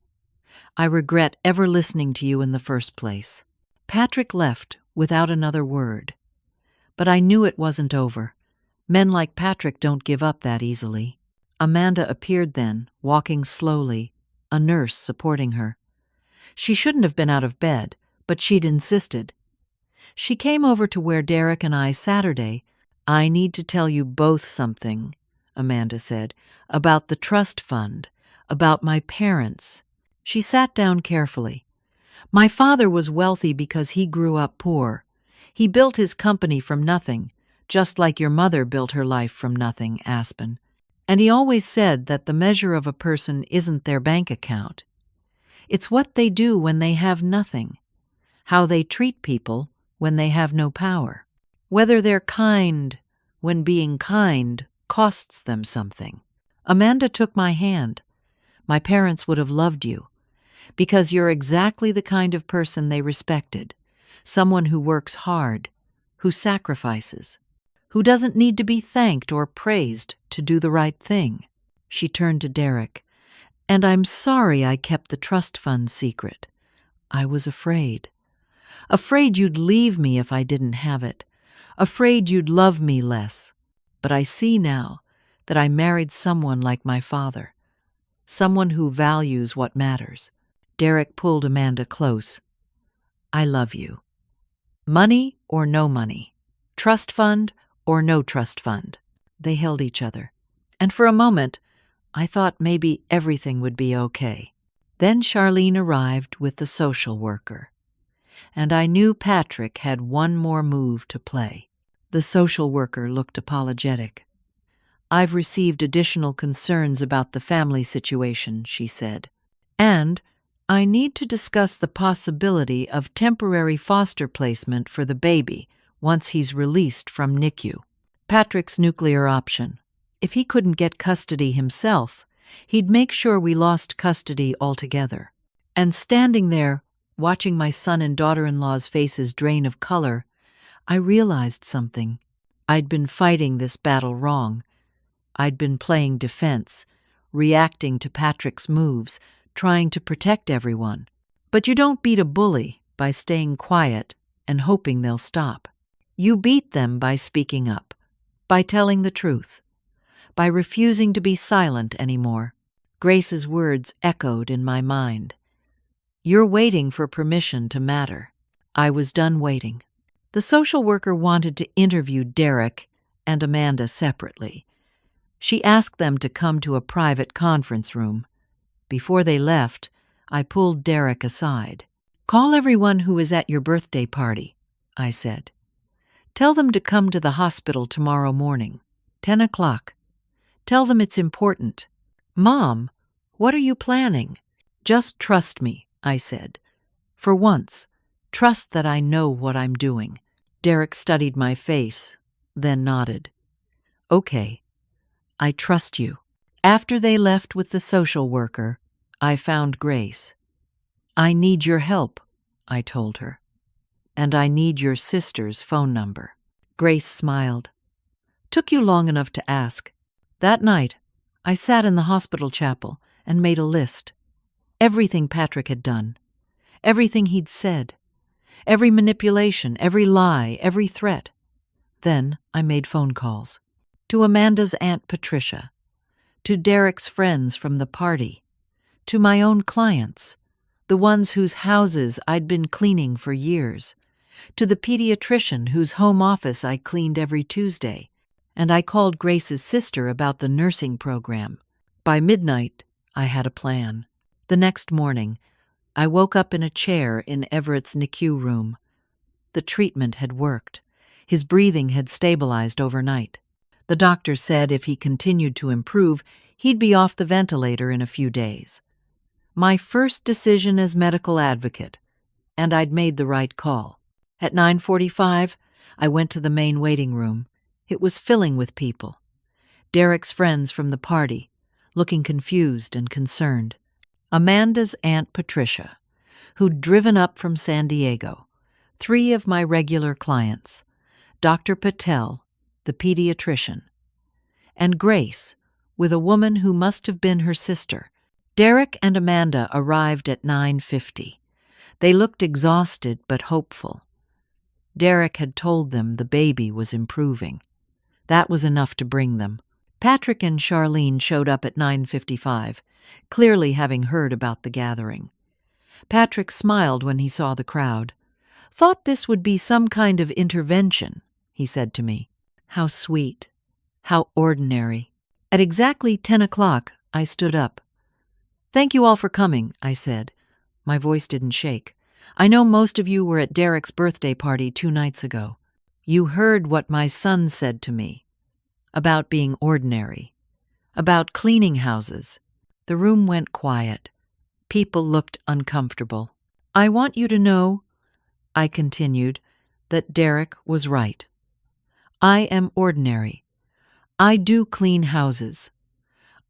"I regret ever listening to you in the first place." Patrick left without another word. But I knew it wasn't over. Men like Patrick don't give up that easily. Amanda appeared then, walking slowly, a nurse supporting her. She shouldn't have been out of bed, but she'd insisted. She came over to where Derek and I Saturday. "I need to tell you both something," Amanda said, "about the trust fund, about my parents." She sat down carefully. "My father was wealthy because he grew up poor. He built his company from nothing, just like your mother built her life from nothing, Aspen. And he always said that the measure of a person isn't their bank account. It's what they do when they have nothing, how they treat people when they have no power, whether they're kind when being kind costs them something." Amanda took my hand. "My parents would have loved you, because you're exactly the kind of person they respected, someone who works hard, who sacrifices, who doesn't need to be thanked or praised to do the right thing." She turned to Derek. "And I'm sorry I kept the trust fund secret. I was afraid. Afraid you'd leave me if I didn't have it. Afraid you'd love me less. But I see now that I married someone like my father, someone who values what matters." Derek pulled Amanda close. "I love you. Money or no money, trust fund or no trust fund." They held each other, and for a moment I thought maybe everything would be okay. Then Charlene arrived with the social worker, and I knew Patrick had one more move to play. The social worker looked apologetic. "I've received additional concerns about the family situation," she said. "And I need to discuss the possibility of temporary foster placement for the baby once he's released from NICU. Patrick's nuclear option. If he couldn't get custody himself, he'd make sure we lost custody altogether." And standing there, watching my son and daughter-in-law's faces drain of color, I realized something. I'd been fighting this battle wrong. I'd been playing defense, reacting to Patrick's moves, trying to protect everyone. But you don't beat a bully by staying quiet and hoping they'll stop. You beat them by speaking up, by telling the truth, by refusing to be silent anymore. Grace's words echoed in my mind. You're waiting for permission to matter." I was done waiting. The social worker wanted to interview Derek and Amanda separately. She asked them to come to a private conference room. Before they left, I pulled Derek aside. "Call everyone who is at your birthday party," I said. "Tell them to come to the hospital tomorrow morning, 10 o'clock. Tell them it's important." "Mom, what are you planning?" "Just trust me," I said. "For once, trust that I know what I'm doing." Derek studied my face, then nodded. "Okay, I trust you." After they left with the social worker, I found Grace. "I need your help," I told her. "And I need your sister's phone number." Grace smiled. "Took you long enough to ask." That night, I sat in the hospital chapel and made a list. Everything Patrick had done, everything he'd said, every manipulation, every lie, every threat. Then I made phone calls. To Amanda's Aunt Patricia, to Derek's friends from the party, to my own clients, the ones whose houses I'd been cleaning for years, to the pediatrician whose home office I cleaned every Tuesday, and I called Grace's sister about the nursing program. By midnight, I had a plan. The next morning, I woke up in a chair in Everett's NICU room. The treatment had worked. His breathing had stabilized overnight. The doctor said if he continued to improve, he'd be off the ventilator in a few days. My first decision as medical advocate, and I'd made the right call. At 9:45, I went to the main waiting room. It was filling with people. Derek's friends from the party, looking confused and concerned. Amanda's Aunt Patricia, who'd driven up from San Diego. 3 of my regular clients. Dr. Patel, the pediatrician. And Grace, with a woman who must have been her sister. Derek and Amanda arrived at 9:50. They looked exhausted but hopeful. Derek had told them the baby was improving. That was enough to bring them. Patrick and Charlene showed up at 9:55, clearly having heard about the gathering. Patrick smiled when he saw the crowd. "Thought this would be some kind of intervention," he said to me. How sweet. How ordinary. At exactly 10 o'clock, I stood up. "Thank you all for coming," I said. My voice didn't shake. "I know most of you were at Derek's birthday party 2 nights ago. You heard what my son said to me about being ordinary, about cleaning houses." The room went quiet. People looked uncomfortable. "I want you to know," I continued, "that Derek was right. I am ordinary. I do clean houses.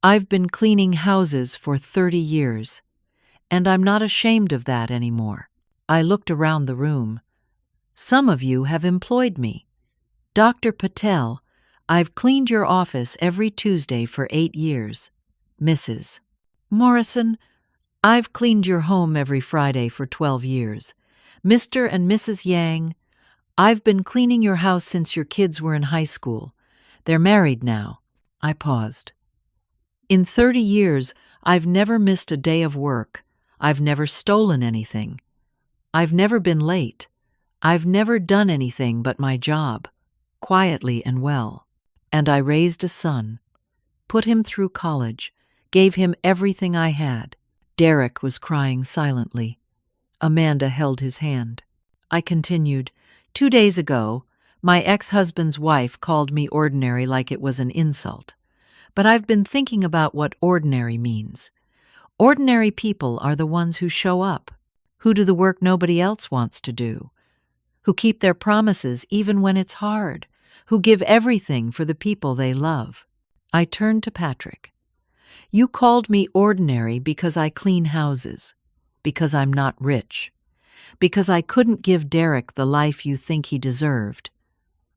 I've been cleaning houses for 30 years, and I'm not ashamed of that anymore." I looked around the room. "Some of you have employed me. Dr. Patel, I've cleaned your office every Tuesday for 8 years. Mrs. Morrison, I've cleaned your home every Friday for 12 years. Mr. and Mrs. Yang, I've been cleaning your house since your kids were in high school. They're married now." I paused. "In 30 years, I've never missed a day of work. I've never stolen anything. I've never been late. I've never done anything but my job, quietly and well. And I raised a son, put him through college, gave him everything I had." Derek was crying silently. Amanda held his hand. I continued, "2 days ago, my ex-husband's wife called me ordinary like it was an insult. But I've been thinking about what ordinary means. Ordinary people are the ones who show up, who do the work nobody else wants to do, who keep their promises even when it's hard, who give everything for the people they love." I turned to Patrick. "You called me ordinary because I clean houses, because I'm not rich, because I couldn't give Derek the life you think he deserved.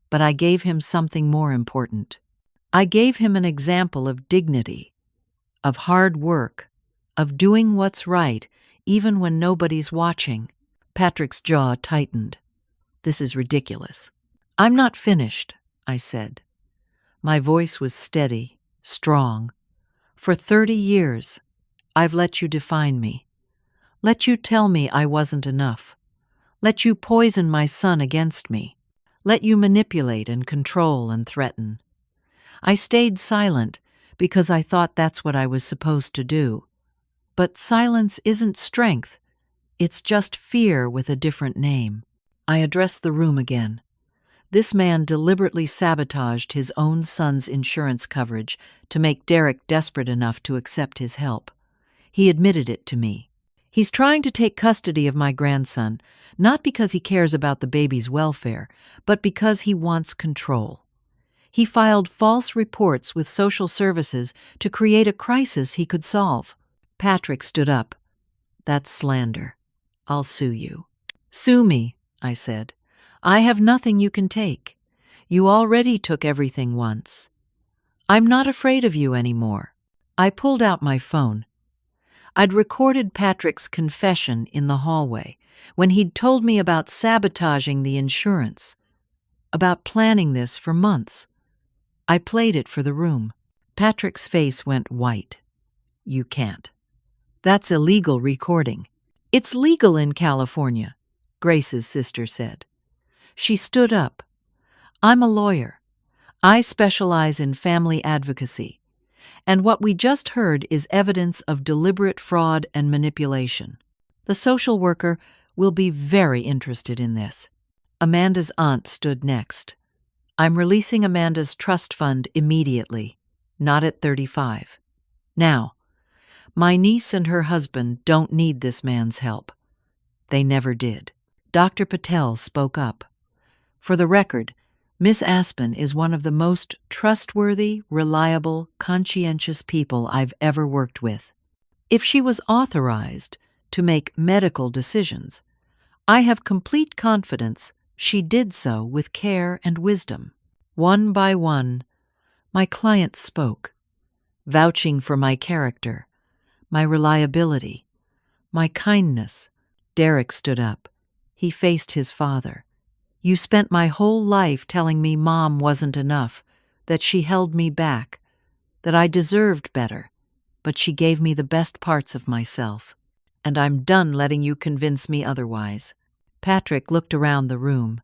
But I gave him something more important. I gave him an example of dignity, of hard work, of doing what's right even when nobody's watching." Patrick's jaw tightened. "This is ridiculous." "I'm not finished," I said. My voice was steady, strong. "For 30 years, I've let you define me. Let you tell me I wasn't enough. Let you poison my son against me. Let you manipulate and control and threaten. I stayed silent because I thought that's what I was supposed to do. But silence isn't strength. It's just fear with a different name. I addressed the room again. This man deliberately sabotaged his own son's insurance coverage to make Derek desperate enough to accept his help. He admitted it to me. He's trying to take custody of my grandson, not because he cares about the baby's welfare, but because he wants control. He filed false reports with social services to create a crisis he could solve. Patrick stood up. That's slander. I'll sue you. Sue me, I said. I have nothing you can take. You already took everything once. I'm not afraid of you anymore. I pulled out my phone. I'd recorded Patrick's confession in the hallway when he'd told me about sabotaging the insurance, about planning this for months. I played it for the room. Patrick's face went white. You can't. That's illegal recording. It's legal in California, Grace's sister said. She stood up. I'm a lawyer. I specialize in family advocacy. And what we just heard is evidence of deliberate fraud and manipulation. The social worker will be very interested in this. Amanda's aunt stood next. I'm releasing Amanda's trust fund immediately, not at 35. Now, my niece and her husband don't need this man's help. They never did. Dr. Patel spoke up. For the record, Miss Aspen is one of the most trustworthy, reliable, conscientious people I've ever worked with. If she was authorized to make medical decisions, I have complete confidence she did so with care and wisdom. One by one, my clients spoke, vouching for my character, my reliability, my kindness. Derek stood up. He faced his father. You spent my whole life telling me Mom wasn't enough, that she held me back, that I deserved better, but she gave me the best parts of myself, and I'm done letting you convince me otherwise. Patrick looked around the room,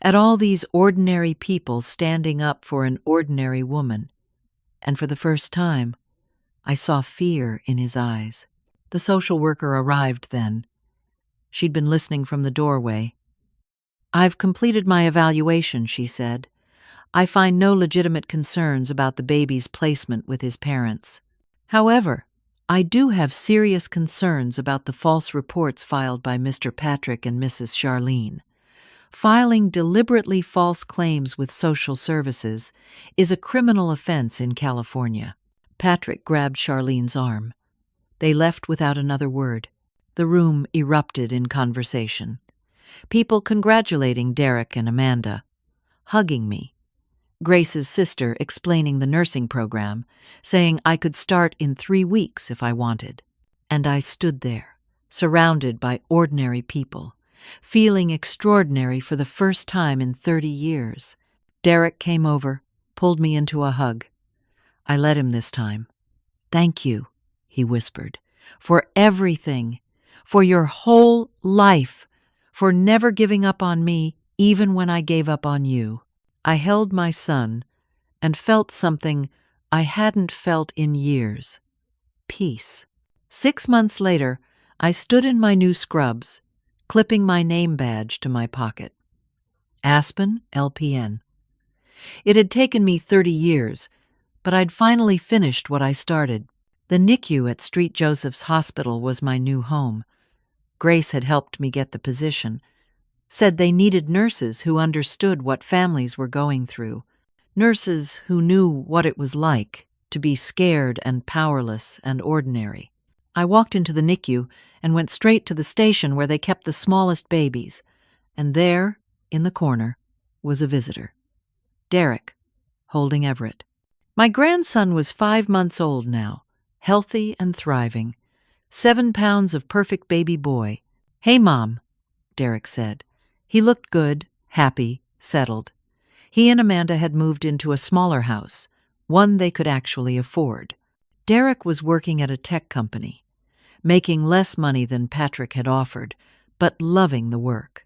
at all these ordinary people standing up for an ordinary woman, and for the first time, I saw fear in his eyes. The social worker arrived then. She'd been listening from the doorway. I've completed my evaluation, she said. I find no legitimate concerns about the baby's placement with his parents. However, I do have serious concerns about the false reports filed by Mr. Patrick and Mrs. Charlene. Filing deliberately false claims with social services is a criminal offense in California. Patrick grabbed Charlene's arm. They left without another word. The room erupted in conversation. People congratulating Derek and Amanda, hugging me. Grace's sister explaining the nursing program, saying I could start in 3 weeks if I wanted. And I stood there, surrounded by ordinary people, feeling extraordinary for the first time in 30 years. Derek came over, pulled me into a hug. I let him this time. Thank you, he whispered, for everything, for your whole life, for never giving up on me, even when I gave up on you. I held my son and felt something I hadn't felt in years. Peace. 6 months later, I stood in my new scrubs, clipping my name badge to my pocket. Aspen, LPN. It had taken me 30 years, but I'd finally finished what I started. The NICU at St. Joseph's Hospital was my new home. Grace had helped me get the position, said they needed nurses who understood what families were going through, nurses who knew what it was like to be scared and powerless and ordinary. I walked into the NICU and went straight to the station where they kept the smallest babies, and there, in the corner, was a visitor. Derek, holding Everett. My grandson was 5 months old now, healthy and thriving. 7 pounds of perfect baby boy. Hey, Mom, Derek said. He looked good, happy, settled. He and Amanda had moved into a smaller house, one they could actually afford. Derek was working at a tech company. making less money than Patrick had offered, but loving the work.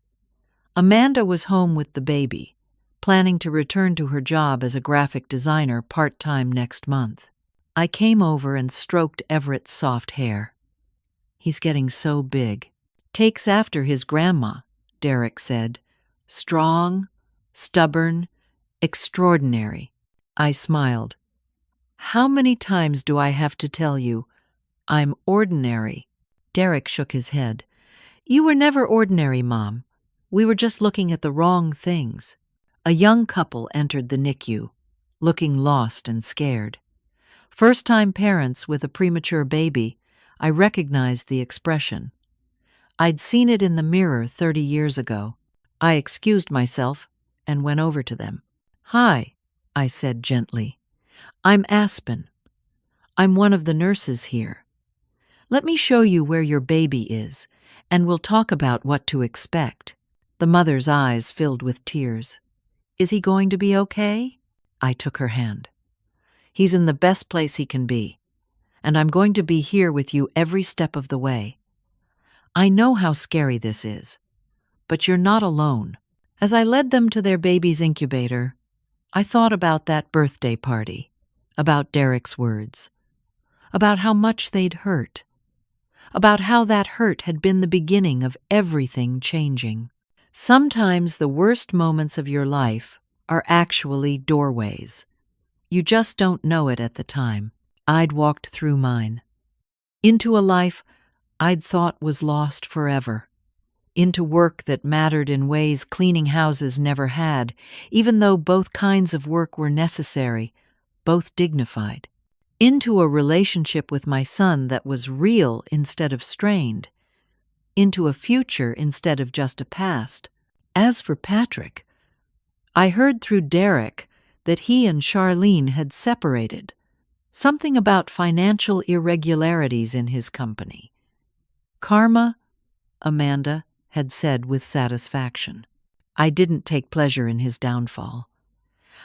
Amanda was home with the baby, planning to return to her job as a graphic designer part-time next month. I came over and stroked Everett's soft hair. "He's getting so big. Takes after his grandma," Derek said. "Strong, stubborn, extraordinary." I smiled. "How many times do I have to tell you, I'm ordinary?" Derek shook his head. "You were never ordinary, Mom. We were just looking at the wrong things." A young couple entered the NICU, looking lost and scared. First-time parents with a premature baby, I recognized the expression. I'd seen it in the mirror 30 years ago. I excused myself and went over to them. "Hi," I said gently. "I'm Aspen. I'm one of the nurses here. Let me show you where your baby is, and we'll talk about what to expect." The mother's eyes filled with tears. "Is he going to be okay?" I took her hand. "He's in the best place he can be, and I'm going to be here with you every step of the way. I know how scary this is, but you're not alone." As I led them to their baby's incubator, I thought about that birthday party, about Derek's words, about how much they'd hurt, about how that hurt had been the beginning of everything changing. Sometimes the worst moments of your life are actually doorways. You just don't know it at the time. I'd walked through mine. Into a life I'd thought was lost forever. Into work that mattered in ways cleaning houses never had, even though both kinds of work were necessary, both dignified. Into a relationship with my son that was real instead of strained. Into a future instead of just a past. As for Patrick, I heard through Derek that he and Charlene had separated. Something about financial irregularities in his company. Karma, Amanda had said with satisfaction. I didn't take pleasure in his downfall.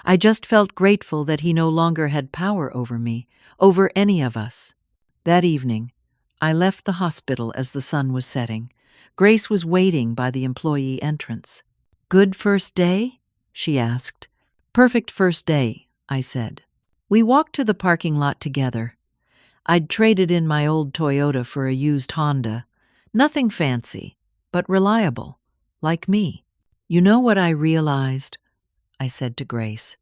I just felt grateful that he no longer had power over me, over any of us. That evening, I left the hospital as the sun was setting. Grace was waiting by the employee entrance. "Good first day?" she asked. "Perfect first day," I said. We walked to the parking lot together. I'd traded in my old Toyota for a used Honda. Nothing fancy, but reliable, like me. "You know what I realized?" I said to Grace.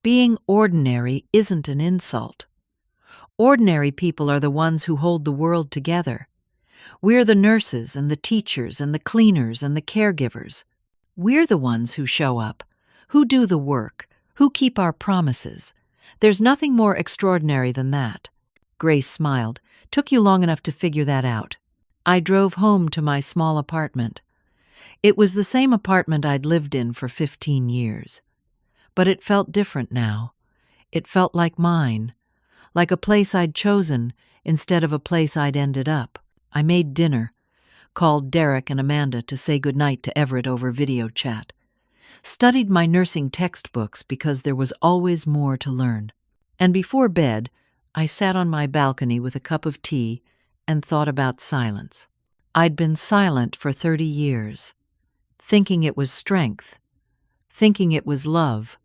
"Being ordinary isn't an insult. Ordinary people are the ones who hold the world together. We're the nurses and the teachers and the cleaners and the caregivers. We're the ones who show up, who do the work, who keep our promises. There's nothing more extraordinary than that." Grace smiled. "Took you long enough to figure that out." I drove home to my small apartment. It was the same apartment I'd lived in for 15 years. But it felt different now. It felt like mine, like a place I'd chosen instead of a place I'd ended up. I made dinner, called Derek and Amanda to say goodnight to Everett over video chat. Studied my nursing textbooks because there was always more to learn. And before bed, I sat on my balcony with a cup of tea and thought about silence. I'd been silent for 30 years, thinking it was strength, thinking it was love,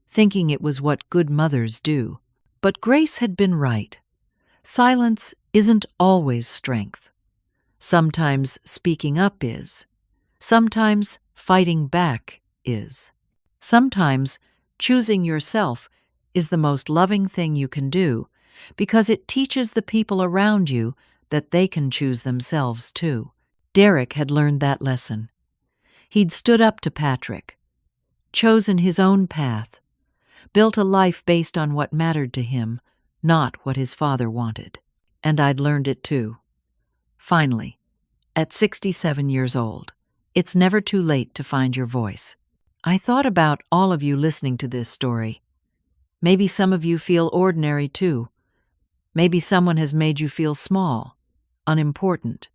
thinking it was what good mothers do. But Grace had been right. Silence isn't always strength. Sometimes speaking up is. Sometimes fighting back is. Sometimes choosing yourself is the most loving thing you can do, because it teaches the people around you that they can choose themselves too. Derek had learned that lesson. He'd stood up to Patrick, chosen his own path, built a life based on what mattered to him, not what his father wanted. And I'd learned it too. Finally, at 67 years old, it's never too late to find your voice. I thought about all of you listening to this story. Maybe some of you feel ordinary too. Maybe someone has made you feel small, unimportant,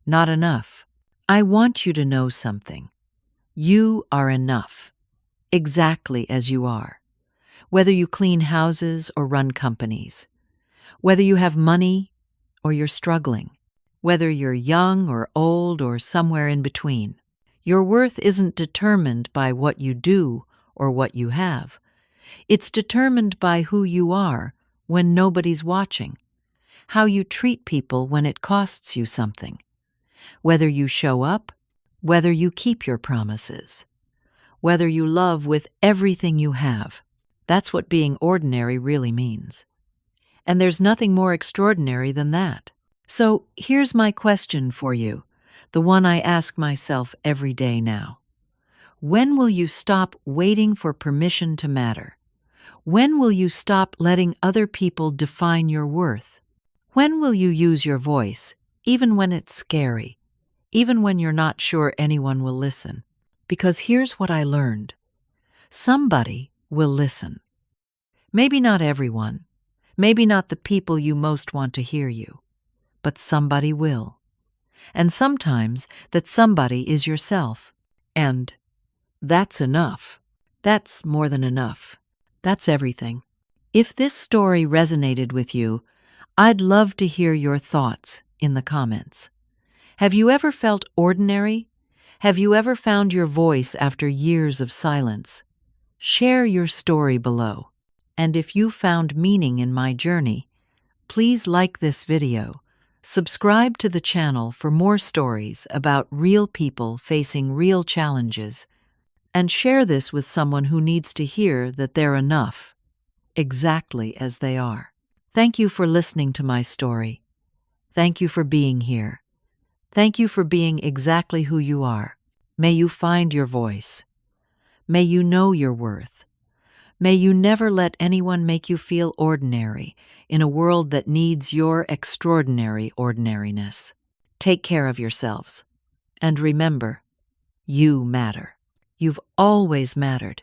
not enough. I want you to know something. You are enough, exactly as you are. Whether you clean houses or run companies, whether you have money or you're struggling, whether you're young or old or somewhere in between. Your worth isn't determined by what you do or what you have. It's determined by who you are when nobody's watching, how you treat people when it costs you something, whether you show up, whether you keep your promises, whether you love with everything you have. That's what being ordinary really means. And there's nothing more extraordinary than that. So here's my question for you, the one I ask myself every day now. When will you stop waiting for permission to matter? When will you stop letting other people define your worth? When will you use your voice, even when it's scary, even when you're not sure anyone will listen? Because here's what I learned. Somebody will listen. Maybe not everyone, maybe not the people you most want to hear you, but somebody will. And sometimes that somebody is yourself. And that's enough. That's more than enough. That's everything. If this story resonated with you, I'd love to hear your thoughts in the comments. Have you ever felt ordinary? Have you ever found your voice after years of silence? Share your story below. And if you found meaning in my journey, please like this video, subscribe to the channel for more stories about real people facing real challenges, and share this with someone who needs to hear that they're enough, exactly as they are. Thank you for listening to my story. Thank you for being here. Thank you for being exactly who you are. May you find your voice. May you know your worth. May you never let anyone make you feel ordinary in a world that needs your extraordinary ordinariness. Take care of yourselves. And remember, you matter. You've always mattered.